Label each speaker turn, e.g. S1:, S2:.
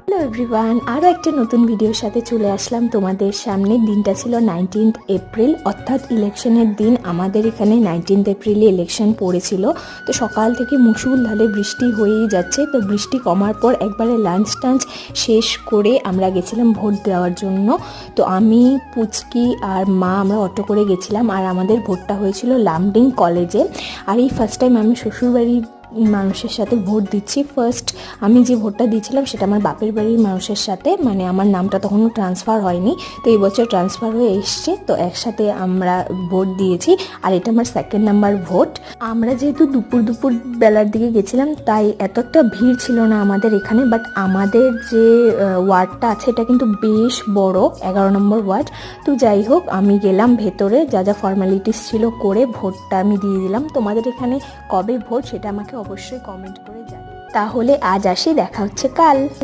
S1: Hello everyone, আরও একটা নতুন ভিডিওর সাথে চলে আসলাম তোমাদের সামনে। দিনটা ছিল 19 এপ্রিল, অর্থাৎ ইলেকশনের দিন। আমাদের এখানে 19 এপ্রিলে ইলেকশন পড়েছিল। তো সকাল থেকে মুষলধারে বৃষ্টি হয়েই যাচ্ছে। তো বৃষ্টি কমার পর একবারে লাঞ্চ টাঞ্চ শেষ করে আমরা গেছিলাম ভোট দেওয়ার জন্য। তো আমি, পুচকি আর মা আমরা অটো করে গেছিলাম। আর আমাদের ভোটটা হয়েছিল লামডিং কলেজে। আর এই ফার্স্ট টাইম আমি শ্বশুরবাড়ির মানুষের সাথে ভোট দিচ্ছি। ফার্স্ট আমি যে ভোটটা দিয়েছিলাম সেটা আমার বাপের বাড়ির মানুষের সাথে, মানে আমার নামটা তখনও ট্রান্সফার হয়নি, তো এই বছর ট্রান্সফার হয়ে এসছে। তো একসাথে আমরা ভোট দিয়েছি। আর এটা আমার সেকেন্ড নাম্বার ভোট। আমরা যেহেতু দুপুর বেলার দিকে গেছিলাম, তাই এত একটা ভিড় ছিল না আমাদের এখানে। বাট আমাদের যে ওয়ার্ডটা আছে এটা কিন্তু বেশ বড়, 11 নম্বর ওয়ার্ড। তো যাই হোক, আমি গেলাম ভেতরে, যা যা ফর্মালিটিস ছিল করে ভোটটা আমি দিয়ে দিলাম। তোমাদের এখানে কবে ভোট সেটা আমাকে অবশ্যই কমেন্ট করে জানাও। তাহলে আজ আসি, দেখা হচ্ছে কাল।